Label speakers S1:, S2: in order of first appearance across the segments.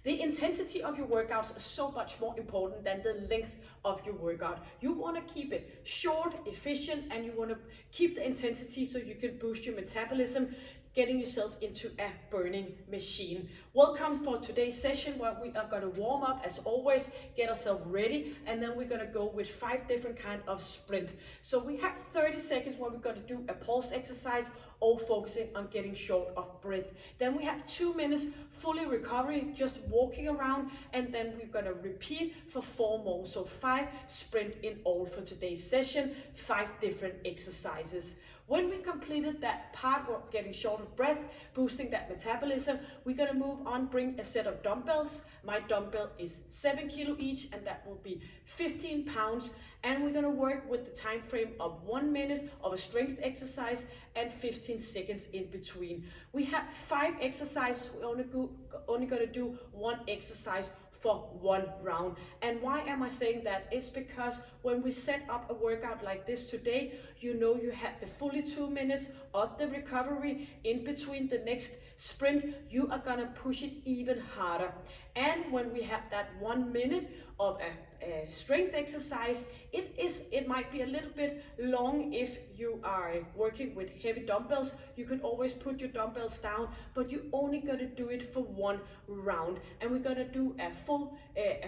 S1: The intensity of your workouts is so much more important than the length of your workout. You want to keep it short, efficient, and you want to keep the intensity so you can boost your metabolism, getting yourself into a burning machine. Welcome for today's session where we are going to warm up as always, get ourselves ready, and then we're going to go with 5 different kinds of sprint. So we have 30 seconds where we're going to do a pulse exercise, all focusing on getting short of breath. Then we have 2 minutes fully recovery, just walking around, and then we're going to repeat for 4 more. So 5 sprint in all for today's session, 5 different exercises. When we completed that part, we're getting short of breath, boosting that metabolism, we're going to move on, bring a set of dumbbells. My dumbbell is 7 kilo each, and that will be 15 pounds. And we're going to work with the time frame of 1 minute of a strength exercise and 15 seconds in between. We have 5 exercises. We're only going to do 1 exercise for 1 round. And why am I saying that? It's because when we set up a workout like this today, you know you have the fully 2 minutes of the recovery in between the next sprint. You are gonna push it even harder. And when we have that 1 minute of a strength exercise, it might be a little bit long if you are working with heavy dumbbells. You can always put your dumbbells down, but you're only gonna do it for 1 round. And we're gonna do a full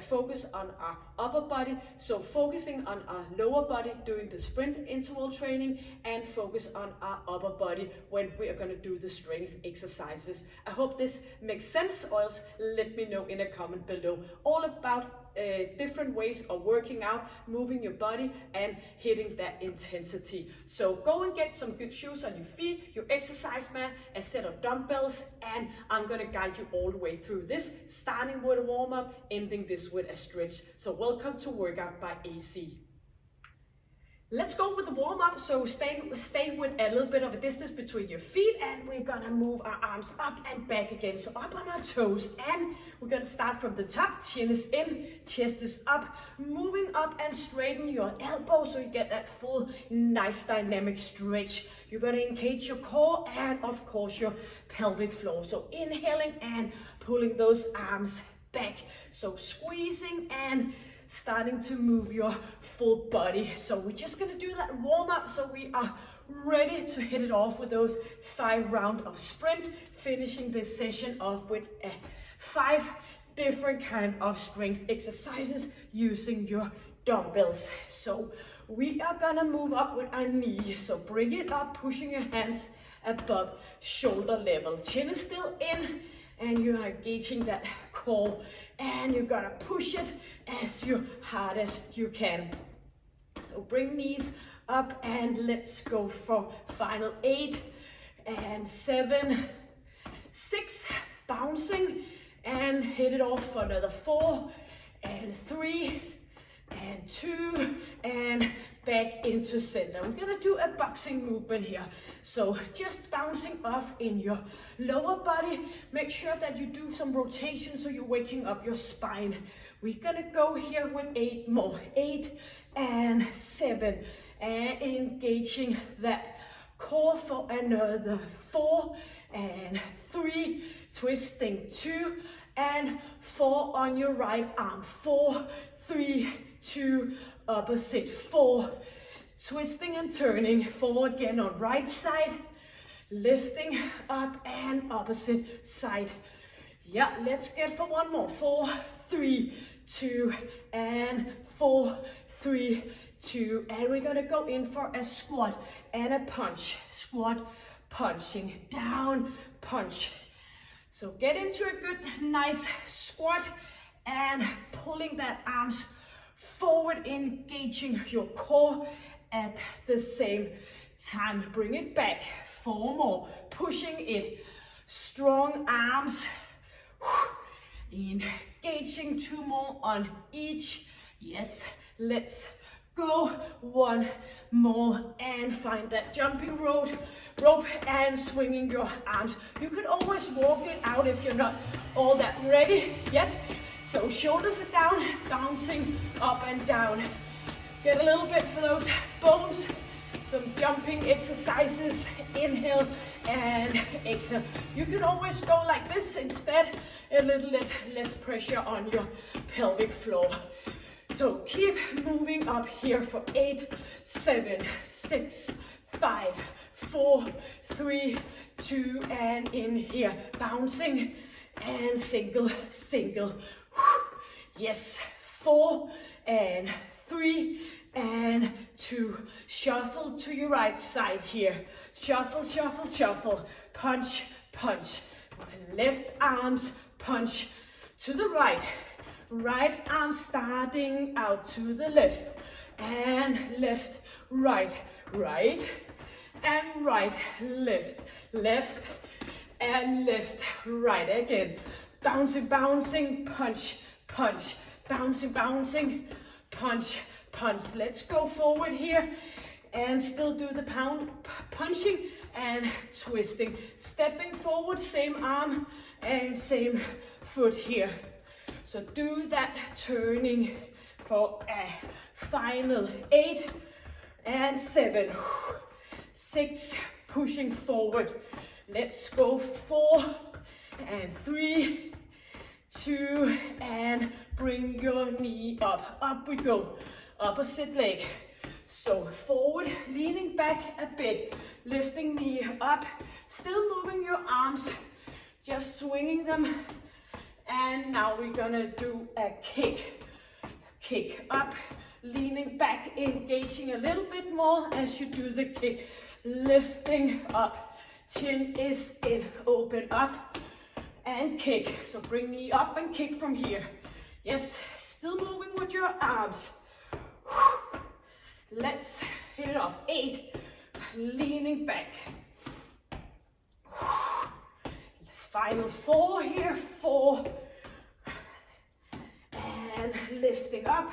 S1: focus on our upper body. So focusing on our lower body doing the sprint interval training, and focus on our upper body when we are gonna do the strength exercises. I hope this makes sense, or else let me know in a comment below. All about different ways of working out, moving your body and hitting that intensity. So go and get some good shoes on your feet, your exercise mat, a set of dumbbells, and I'm gonna guide you all the way through this, starting with a warm up, ending this with a stretch. So welcome to Workout by AC. Let's go with the warm up. So stay with a little bit of a distance between your feet, and we're gonna move our arms up and back again. So up on our toes, and we're gonna start from the top. Chin is in, chest is up, moving up and straighten your elbows so you get that full nice dynamic stretch. You're gonna engage your core and of course your pelvic floor. So inhaling and pulling those arms back. So squeezing and starting to move your full body. So we're just gonna do that warm up so we are ready to hit it off with those 5 rounds of sprint, finishing this session off with 5 different kind of strength exercises using your dumbbells. So we are gonna move up with our knee. So bring it up, pushing your hands above shoulder level. Chin is still in, and you are engaging that core, and you're gonna push it as hard as you can. So bring knees up, and let's go for final 8 and 7, 6, bouncing, and hit it off for another 4 and 3 and 2, and back into center. We're gonna do a boxing movement here. So just bouncing off in your lower body. Make sure that you do some rotation so you're waking up your spine. We're gonna go here with 8 more. 8 and 7. And engaging that core for another 4 and 3. Twisting 2 and 4 on your right arm. 4, 3, 2, opposite 4, twisting and turning, 4 again on right side, lifting up and opposite side. Yeah, let's get for 1 more. 4, 3, 2, and 4, 3, 2, and we're gonna go in for a squat and a punch. Squat, punching, down, punch. So get into a good, nice squat and pulling that arms forward, engaging your core at the same time. Bring it back. 4 more. Pushing it. Strong arms. Engaging 2 more on each. Yes, let's go. 1 more, and find that jumping rope and swinging your arms. You could always walk it out if you're not all that ready yet. So shoulders are down, bouncing up and down. Get a little bit for those bones some jumping exercises. Inhale and exhale. You can always go like this instead, a little less pressure on your pelvic floor. So keep moving up here for 8, 7, 6, 5, 4, 3, 2, and in here. Bouncing and single, single. Yes, 4 and 3 and 2. Shuffle to your right side here. Shuffle, shuffle, shuffle. Punch, punch. Left arms, punch to the right. Right arm starting out to the left. And left, right, right, and right, left, left, and left, right. Again, bouncing, bouncing, punch, punch, bouncing, bouncing, punch, punch. Let's go forward here and still do the punching and twisting. Stepping forward, same arm and same foot here. So do that turning for a final 8 and 7, 6, pushing forward. Let's go 4 and 3, 2, and bring your knee up. Up we go. Opposite leg. So forward, leaning back a bit, lifting knee up, still moving your arms, just swinging them. And now we're gonna do a kick. Kick up, leaning back, engaging a little bit more as you do the kick. Lifting up, chin is in, open up and kick. So bring knee up and kick from here. Yes, still moving with your arms. Let's hit it off. 8, leaning back. Final 4 here, 4, and lifting up,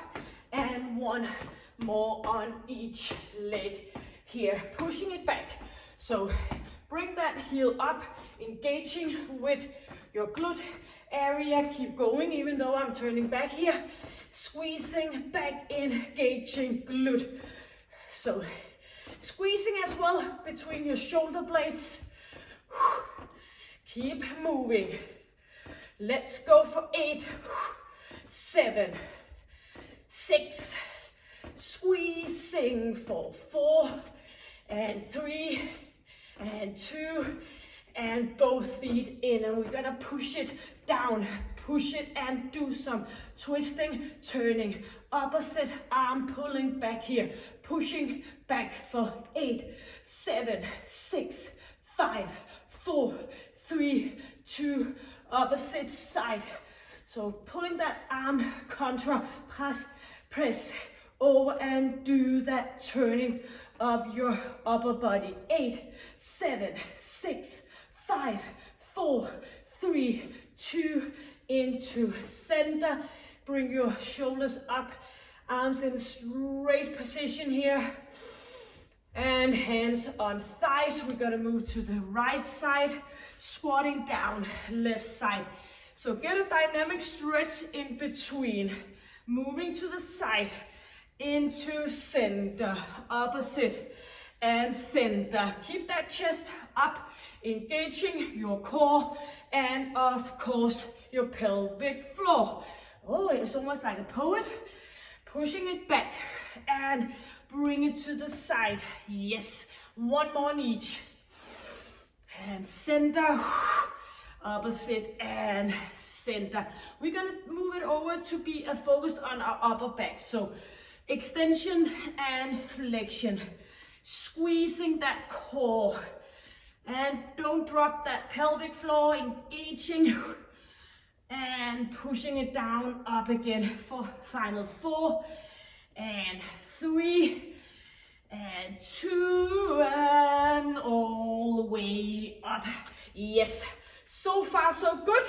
S1: and 1 more on each leg here, pushing it back. So bring that heel up, engaging with your glute area, keep going even though I'm turning back here, squeezing back, engaging glute. So squeezing as well between your shoulder blades. Keep moving. Let's go for 8, 7, 6, squeezing for 4 and 3 and 2 and both feet in, and we're gonna push it down, push it and do some twisting, turning, opposite arm pulling back here, pushing back for 8, 7, 6, 5, 4, 3, 2, opposite side. So pulling that arm contra, press over and do that turning of your upper body. 8, 7, 6, 5, 4, 3, 2, into center. Bring your shoulders up, arms in a straight position here. And hands on thighs. We're gonna move to the right side, squatting down, left side. So get a dynamic stretch in between, moving to the side, into center, opposite and center. Keep that chest up, engaging your core and of course your pelvic floor. Oh, it's almost like a poet. Pushing it back and bring it to the side. Yes, 1 more on each. And center, opposite and center. We're gonna move it over to be focused on our upper back. So extension and flexion. Squeezing that core. And don't drop that pelvic floor, engaging. And pushing it down, up again for final 4 and 3 and 2 and all the way up. Yes, so far so good.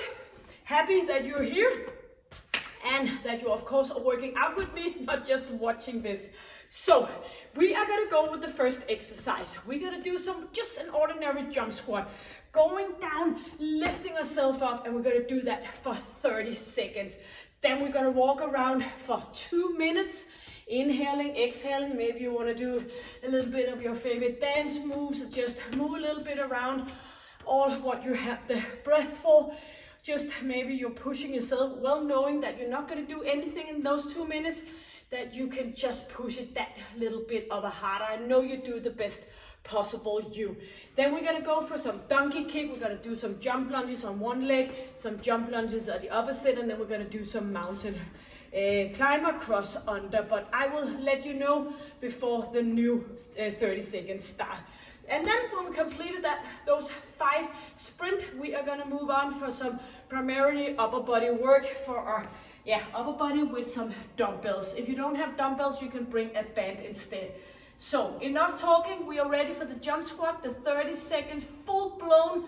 S1: Happy that you're here and that you of course are working out with me, not just watching this. So we are gonna go with the first exercise. We're gonna do just an ordinary jump squat. going down, lifting ourselves up, and we're gonna do that for 30 seconds. Then we're gonna walk around for 2 minutes, inhaling, exhaling. Maybe you wanna do a little bit of your favorite dance moves, just move a little bit around, all what you have the breath for. Just maybe you're pushing yourself, well knowing that you're not gonna do anything in those 2 minutes, that you can just push it that little bit of a harder. I know you do the best possible you. Then we're gonna go for some donkey kick. We're gonna do some jump lunges on one leg, some jump lunges on the opposite, and then we're gonna do some mountain climber cross under. But I will let you know before the new 30 seconds start. And then when we completed those 5 sprint, we are gonna move on for some primarily upper body work for our upper body with some dumbbells. If you don't have dumbbells, you can bring a band instead. So enough talking, we are ready for the jump squat, the 30 seconds full blown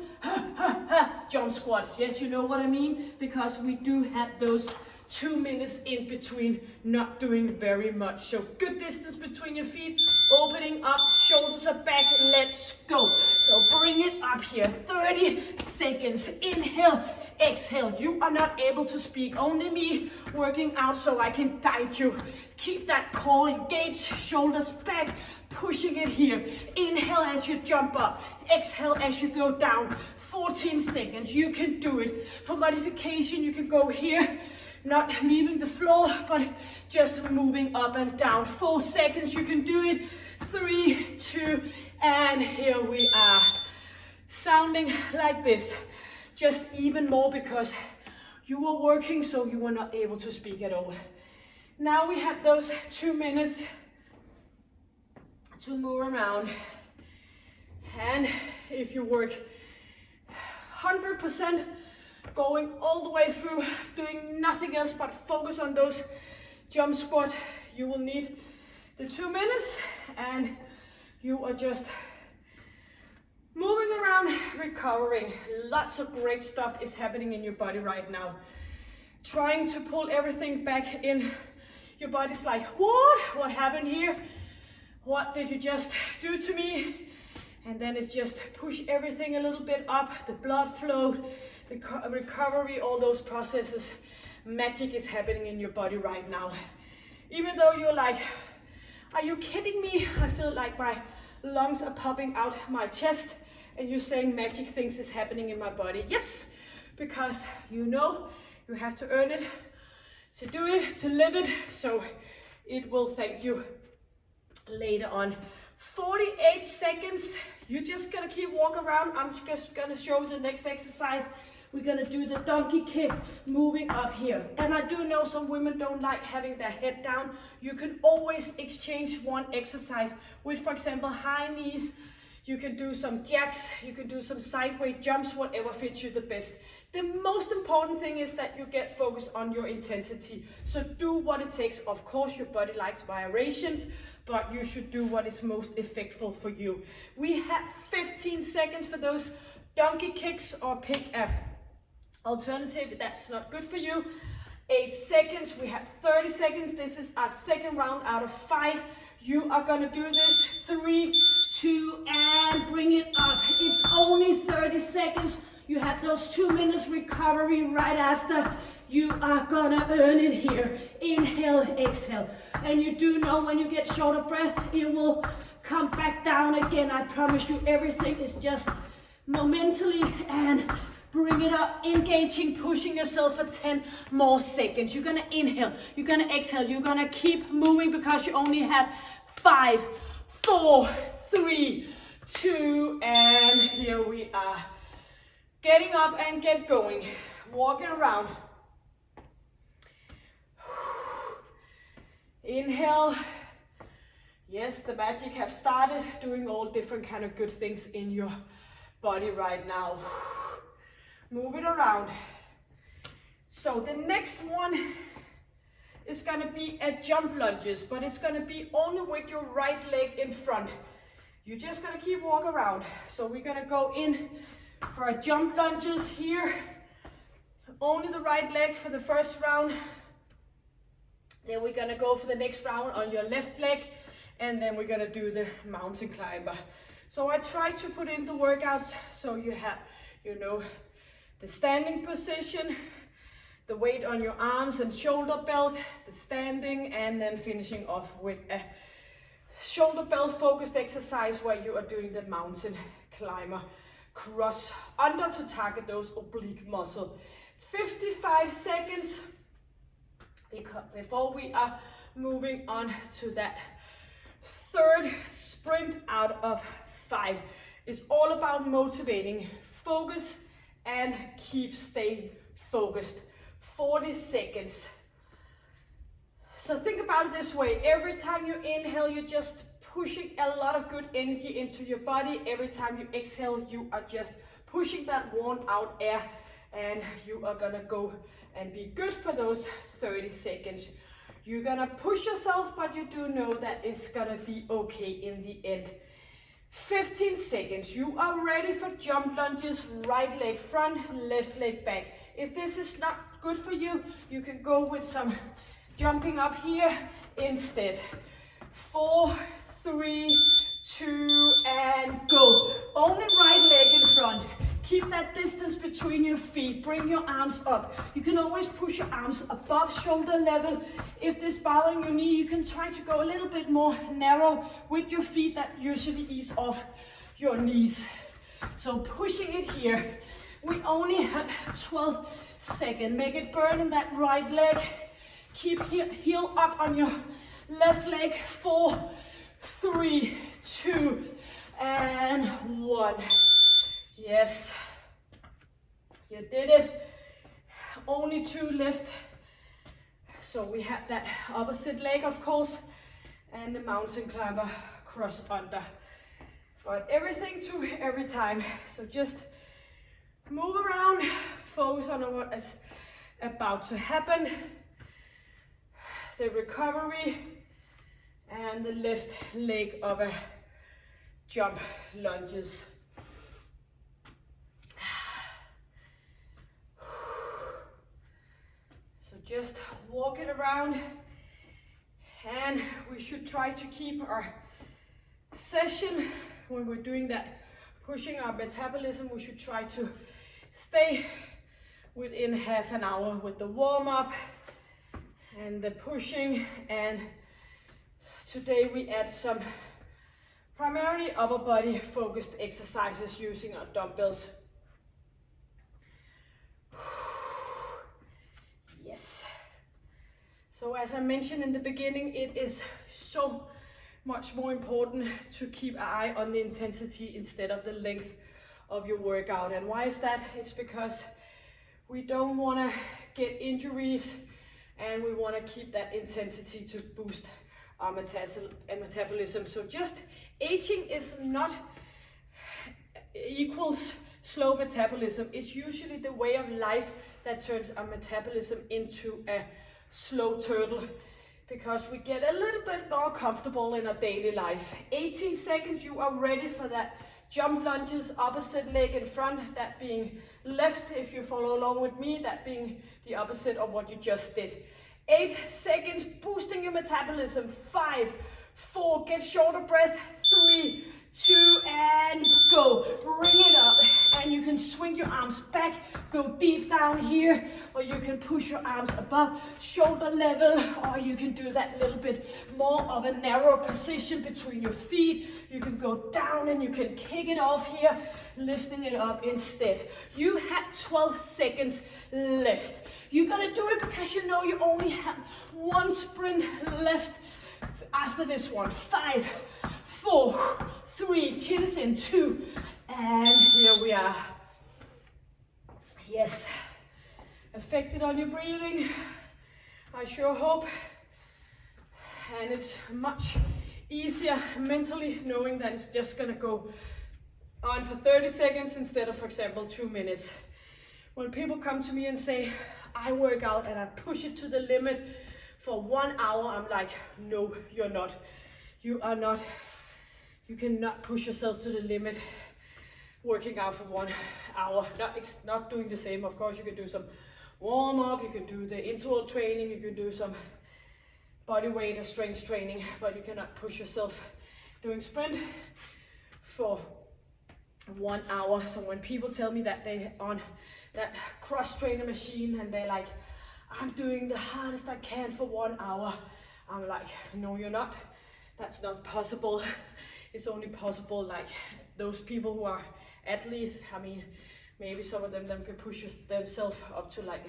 S1: jump squats. Yes, you know what I mean, because we do have those 2 minutes in between not doing very much. So good distance between your feet, opening up, shoulders are back, let's go. So bring it up here, 30 seconds, inhale, exhale. You are not able to speak, only me working out so I can guide you. Keep that core engaged, shoulders back, pushing it here. Inhale as you jump up, exhale as you go down. 14 seconds, you can do it. For modification, you can go here, not leaving the floor, but just moving up and down. 4 seconds, you can do it. 3, 2, and here we are. Sounding like this, just even more because you were working, so you were not able to speak at all. Now we have those 2 minutes to move around. And if you work 100%, going all the way through, doing nothing else but focus on those jump squat, you will need the 2 minutes, and you are just moving around, recovering. Lots of great stuff is happening in your body right now. Trying to pull everything back in. Your body's like, what? What happened here? What did you just do to me? And then it's just push everything a little bit up, the blood flow, the recovery, all those processes. Magic is happening in your body right now. Even though you're like, are you kidding me? I feel like my lungs are popping out my chest, and you're saying magic things is happening in my body. Yes, because you know you have to earn it, to do it, to live it, so it will thank you later on. 48 seconds, you're just gonna keep walking around. I'm just gonna show you the next exercise. We're gonna do the donkey kick, moving up here. And I do know some women don't like having their head down. You can always exchange one exercise with, for example, high knees. You can do some jacks, you can do some sideways jumps, whatever fits you the best. The most important thing is that you get focused on your intensity. So do what it takes. Of course, your body likes variations, but you should do what is most effectful for you. We have 15 seconds for those donkey kicks, or pick a alternative if that's not good for you. 8 seconds, we have 30 seconds. This is our second round out of 5. You are gonna do this. 3, 2, and bring it up. It's only 30 seconds. You have those 2 minutes recovery right after. You are gonna earn it here. Inhale, exhale. And you do know when you get short of breath, it will come back down again. I promise you, everything is just momentally, and bring it up, engaging, pushing yourself for 10 more seconds. You're gonna inhale, you're gonna exhale, you're gonna keep moving because you only have 5, 4, 3, 2, and here we are. Getting up and get going, walking around. Inhale. Yes, the magic has started, doing all different kind of good things in your body right now. Move it around. So the next one is gonna be a jump lunges, but it's gonna be only with your right leg in front. You're just gonna keep walking around. So we're gonna go in for our jump lunges here. Only the right leg for the first round. Then we're gonna go for the next round on your left leg, and then we're gonna do the mountain climber. So I try to put in the workouts so you have, you know, the standing position, the weight on your arms and shoulder belt, the standing, and then finishing off with a shoulder belt focused exercise where you are doing the mountain climber cross under to target those oblique muscles. 55 seconds before we are moving on to that third sprint out of 5. It's all about motivating, focus, and stay focused. 40 seconds. So think about it this way. Every time you inhale, you're just pushing a lot of good energy into your body. Every time you exhale, you are just pushing that worn out air, and you are gonna go and be good for those 30 seconds. You're gonna push yourself, but you do know that it's gonna be okay in the end. 15 seconds. You are ready for jump lunges, right leg front, left leg back. If this is not good for you, you can go with some jumping up here instead. 4, 3, 2, and go. Only right leg in front. Keep that distance between your feet. Bring your arms up. You can always push your arms above shoulder level. If this is bothering your knee, you can try to go a little bit more narrow with your feet. That usually ease off your knees. So pushing it here. We only have 12 seconds. Make it burn in that right leg. Keep heel up on your left leg. 4, 3, 2, and 1. Yes, you did it. Only 2 left. So we have that opposite leg, of course, and the mountain climber cross under. But everything to every time. So just move around, focus on what is about to happen. The recovery and the left leg of a jump lunges. So just walk it around, and we should try to keep our session when we're doing that, pushing our metabolism. We should try to stay within half an hour with the warm-up and the pushing, and today we add some primarily upper body focused exercises using our dumbbells. Yes. So as I mentioned in the beginning, it is so much more important to keep an eye on the intensity instead of the length of your workout. And why is that? It's because we don't want to get injuries, and we want to keep that intensity to boost our metabolism. So just aging is not equals slow metabolism. It's usually the way of life that turns our metabolism into a slow turtle, because we get a little bit more comfortable in our daily life. 18 seconds, you are ready for that jump lunges, opposite leg in front, that being left if you follow along with me, that being the opposite of what you just did. 8 seconds, boosting your metabolism. 5, 4, get shorter breath. 3, 2, and go. Bring it up, and you can swing your arms back, go deep down here, or you can push your arms above shoulder level, or you can do that little bit more of a narrow position between your feet. You can go down and you can kick it off here, lifting it up instead. You have 12 seconds left. You're gonna do it because you know you only have 1 sprint left after this one. 5, 4, 3, chins in, 2, and here we are. Yes, affected on your breathing, I sure hope. And it's much easier mentally knowing that it's just gonna go on for 30 seconds instead of, for example, 2 minutes. When people come to me and say, I work out and I push it to the limit for 1 hour, I'm like, no, you're not. You are not. You cannot push yourself to the limit working out for 1 hour. Not doing the same. Of course, you can do some warm up, you can do the interval training, you can do some body weight or strength training, but you cannot push yourself doing sprint for 1 hour. So when people tell me that they're on that cross trainer machine and they're like, I'm doing the hardest I can for 1 hour, I'm like, no, you're not. That's not possible. It's only possible like those people who are athletes. I mean, maybe some of them can push themselves up to like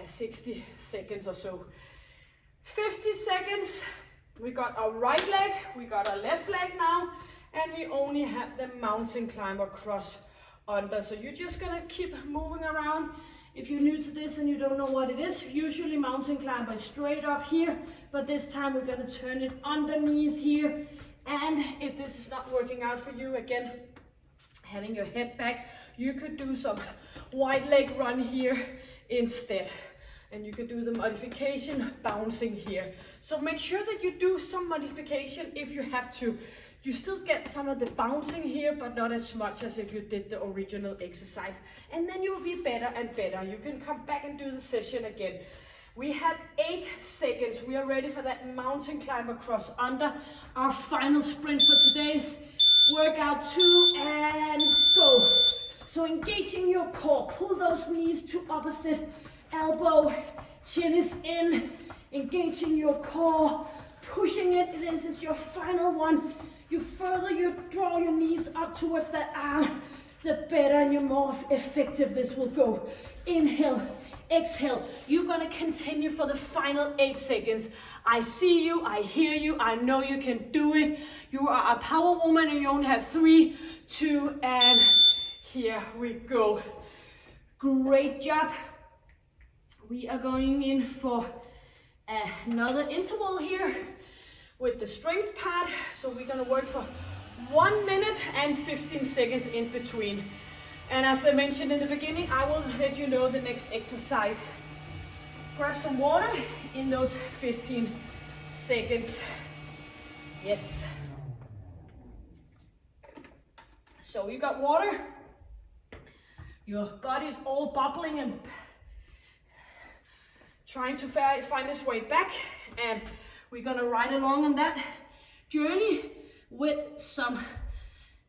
S1: a 60 seconds or so. 50 seconds. We got our right leg, we got our left leg now, and we only have the mountain climber cross under. So you're just gonna keep moving around. If you're new to this and you don't know what it is, usually mountain climber is straight up here, but this time we're gonna turn it underneath here. And if this is not working out for you, again, having your head back, you could do some wide leg run here instead. And you could do the modification bouncing here. So make sure that you do some modification if you have to. You still get some of the bouncing here, but not as much as if you did the original exercise. And then you'll be better and better. You can come back and do the session again. We have 8 seconds. We are ready for that mountain climber cross under. Our final sprint for today's workout, 2 and go. So engaging your core, pull those knees to opposite elbow, chin is in, engaging your core, pushing it. This is your final one. You further you draw your knees up towards that arm, the better and the more effective this will go. Inhale, exhale. You're gonna continue for the final 8 seconds. I see you, I hear you, I know you can do it. You are a power woman and you only have 3, 2, and here we go. Great job. We are going in for another interval here with the strength part. So we're gonna work for 1 minute and 15 seconds in between. And as I mentioned in the beginning, I will let you know the next exercise. Grab some water in those 15 seconds. Yes. So you got water. Your body is all bubbling and trying to find its way back, and we're gonna ride along on that journey with some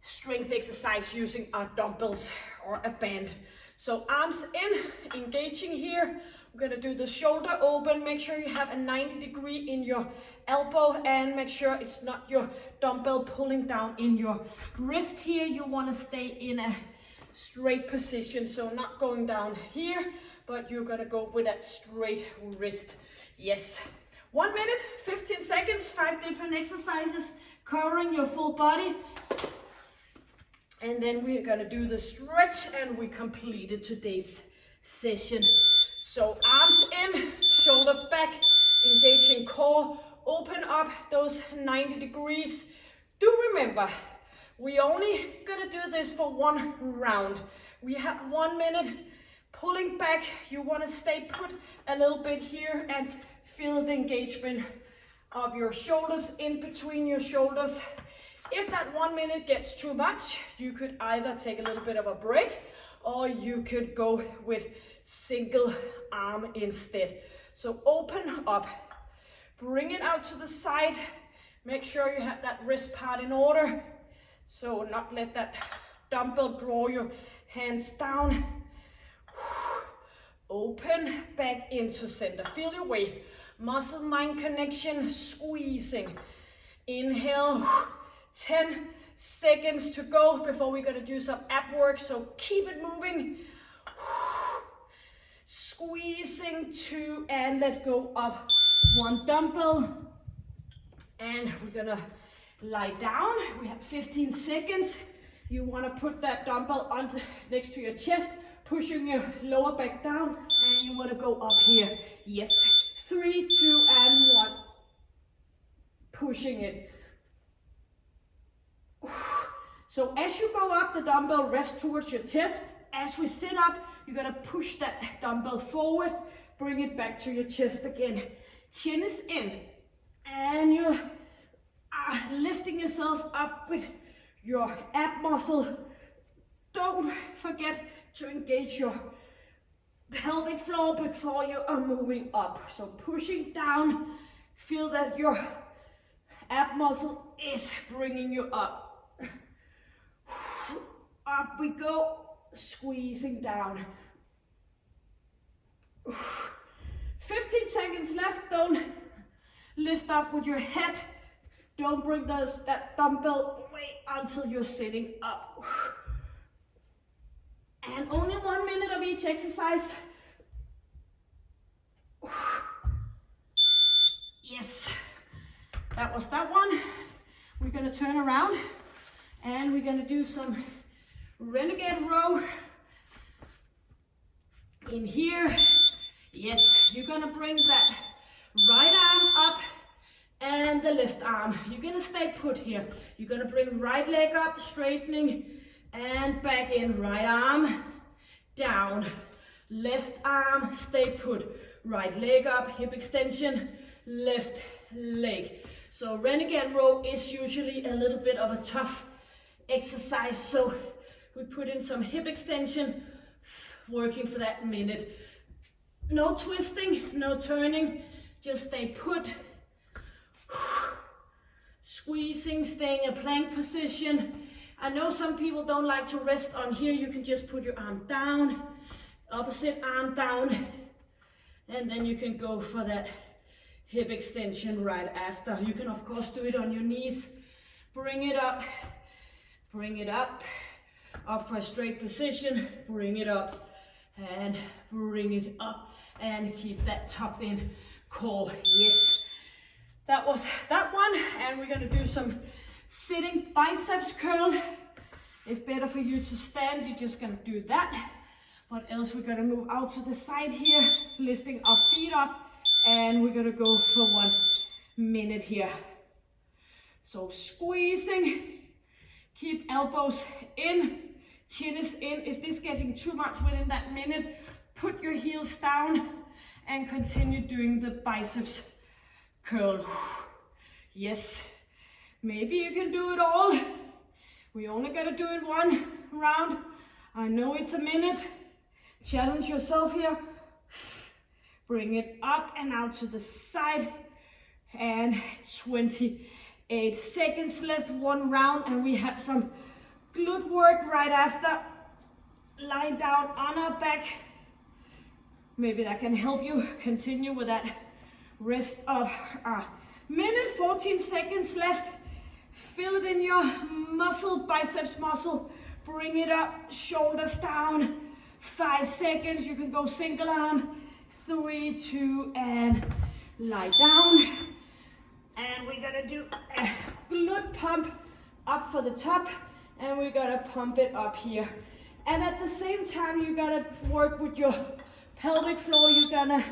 S1: strength exercise using our dumbbells or a band. So arms in, engaging here. We're gonna do the shoulder open. Make sure you have a 90-degree in your elbow and make sure it's not your dumbbell pulling down in your wrist here. You wanna stay in a straight position, so not going down here, but you're gonna go with that straight wrist. Yes. 1 minute, 15 seconds, 5 different exercises covering your full body. And then we're gonna do the stretch and we completed today's session. So arms in, shoulders back, engaging core, open up those 90 degrees. Do remember, we only gonna do this for 1 round. We have 1 minute. Pulling back, you want to stay put a little bit here and feel the engagement of your shoulders in between your shoulders. If that 1 minute gets too much, you could either take a little bit of a break or you could go with single arm instead. So open up, bring it out to the side, make sure you have that wrist part in order. So not let that dumbbell draw your hands down. Open back into center. Feel your weight. Muscle-mind connection, squeezing. Inhale. 10 seconds to go before we're going to do some ab work. So keep it moving. Squeezing 2 and let go of 1 dumbbell. And we're going to lie down. We have 15 seconds. You want to put that dumbbell on next to your chest, pushing your lower back down, and you want to go up here. Yes. 3, 2, and 1. Pushing it. So as you go up, the dumbbell rests towards your chest. As we sit up, you're gonna push that dumbbell forward, bring it back to your chest again. Chin is in, and you're lifting yourself up with your ab muscle. Don't forget to engage your pelvic floor before you are moving up. So pushing down, feel that your ab muscle is bringing you up. Up we go, squeezing down. 15 seconds left. Don't lift up with your head. Don't bring that dumbbell away until you're sitting up. And only 1 minute of each exercise. Yes, that was that one. We're gonna turn around and we're gonna do some renegade row in here. Yes, you're gonna bring that right arm up and the left arm. You're gonna stay put here. You're gonna bring right leg up, straightening and back in. Right arm down, left arm, stay put. Right leg up, hip extension, left leg. So renegade row is usually a little bit of a tough exercise, so we put in some hip extension, working for that minute. No twisting, no turning, just stay put. Squeezing, staying in plank position. I know some people don't like to rest on here. You can just put your arm down, opposite arm down, and then you can go for that hip extension right after. You can of course do it on your knees. Bring it up, up for a straight position, bring it up, and bring it up, and keep that tucked in core. Yes, that was that one. And we're gonna do some sitting biceps curl. If better for you to stand, you're just gonna do that. But else we're gonna move out to the side here, lifting our feet up, and we're gonna go for 1 minute here. So squeezing, keep elbows in, chin is in. If this is getting too much within that minute, put your heels down and continue doing the biceps curl. Yes, maybe you can do it all. We only gotta do it 1 round. I know it's a minute. Challenge yourself here. Bring it up and out to the side. And 28 seconds left, 1 round, and we have some glute work right after. Lying down on our back. Maybe that can help you continue with that rest of a minute. 14 seconds left. Feel it in your muscle, biceps muscle. Bring it up, shoulders down. 5 seconds, you can go single arm. 3, 2, and lie down. And we're gonna do a glute pump up for the top, and we're gonna pump it up here. And at the same time, you gotta work with your pelvic floor. You're gonna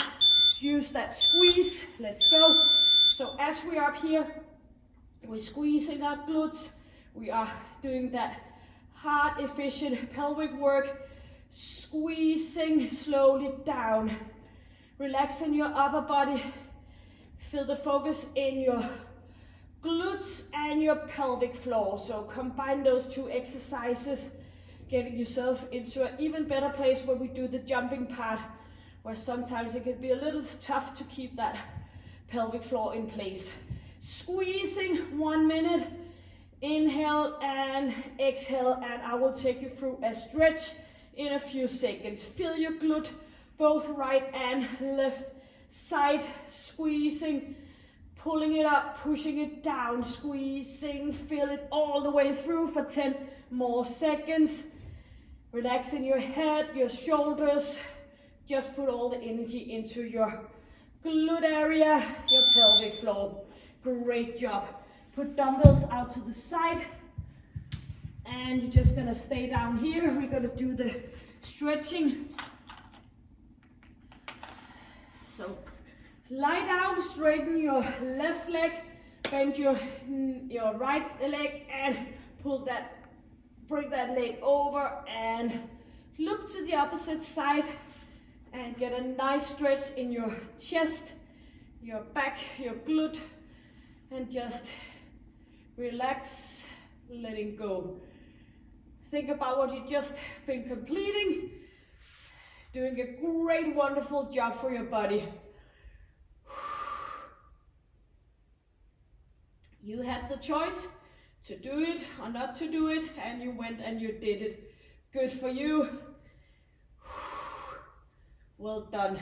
S1: use that squeeze. Let's go. So as we are up here, we're squeezing our glutes. We are doing that hard, efficient pelvic work. Squeezing slowly down. Relaxing your upper body. Feel the focus in your glutes and your pelvic floor. So combine those 2 exercises, getting yourself into an even better place where we do the jumping part, where sometimes it can be a little tough to keep that pelvic floor in place. Squeezing 1 minute. Inhale and exhale, and I will take you through a stretch in a few seconds. Feel your glute, both right and left side. Squeezing, pulling it up, pushing it down, squeezing. Feel it all the way through for 10 more seconds. Relaxing your head, your shoulders. Just put all the energy into your glute area, your pelvic floor. Great job. Put dumbbells out to the side, and you're just gonna stay down here. We're gonna do the stretching. So lie down, straighten your left leg, bend your right leg, and bring that leg over and look to the opposite side, and get a nice stretch in your chest, your back, your glute, and just relax, letting go. Think about what you've just been completing. Doing a great, wonderful job for your body. You had the choice to do it or not to do it, and you went and you did it. Good for you. Well done.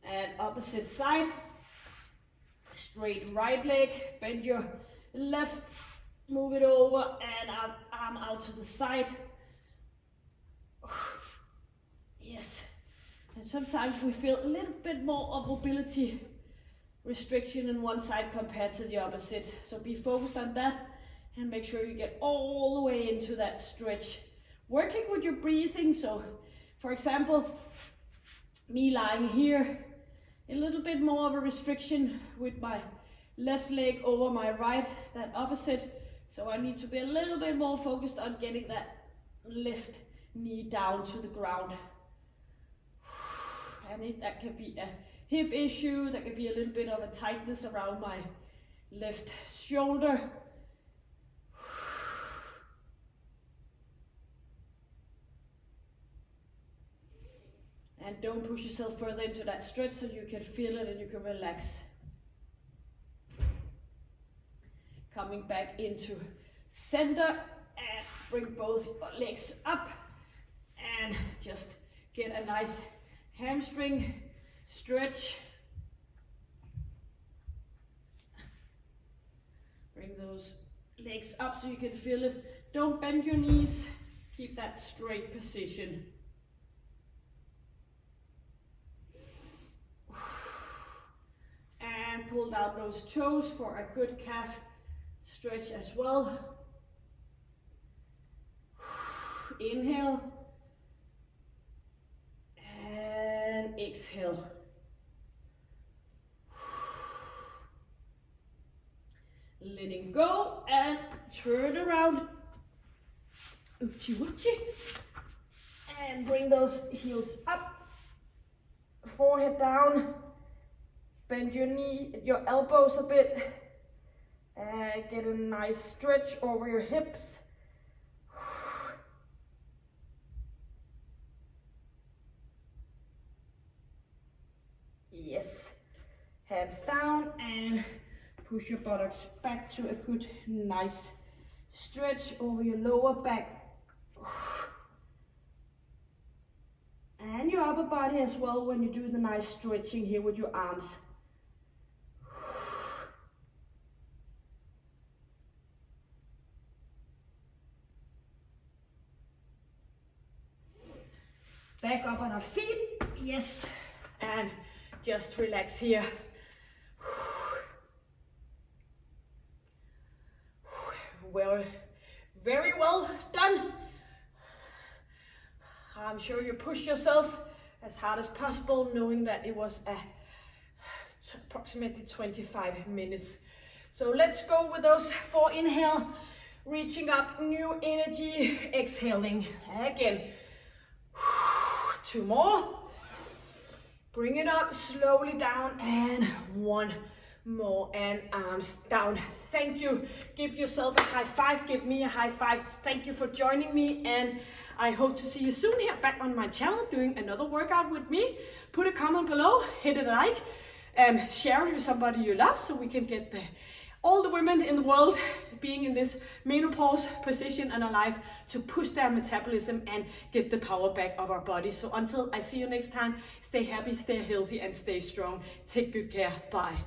S1: And opposite side. Straight right leg, bend your left, move it over, and arm out to the side. Yes. And sometimes we feel a little bit more of mobility restriction in one side compared to the opposite. So be focused on that and make sure you get all the way into that stretch. Working with your breathing. So for example, me lying here, a little bit more of a restriction with my left leg over my right, that opposite. So I need to be a little bit more focused on getting that left knee down to the ground. And that can be a hip issue, that can be a little bit of a tightness around my left shoulder. And don't push yourself further into that stretch so you can feel it and you can relax. Coming back into center and bring both legs up and just get a nice hamstring stretch. Bring those legs up so you can feel it. Don't bend your knees. Keep that straight position. And pull down those toes for a good calf stretch as well. Inhale. And exhale. Letting go and turn around. Uchi uchi. And bring those heels up. Forehead down. Bend your knee, your elbows a bit. And get a nice stretch over your hips. Yes. Hands down and push your buttocks back to a good, nice stretch over your lower back. And your upper body as well when you do the nice stretching here with your arms. Back up on our feet. Yes. And just relax here. Well, very well done. I'm sure you pushed yourself as hard as possible, knowing that it was approximately 25 minutes. So let's go with those 4 inhale, reaching up, new energy, exhaling. Again, 2 more. Bring it up, slowly down, and 1 more, and arms down. Thank you. Give yourself a high five. Give me a high five. Thank you for joining me, and I hope to see you soon here back on my channel doing another workout with me. Put a comment below, hit a like, and share it with somebody you love so we can get all the women in the world being in this menopause position and alive to push their metabolism and get the power back of our body. So until I see you next time, stay happy, stay healthy, and stay strong. Take good care. Bye.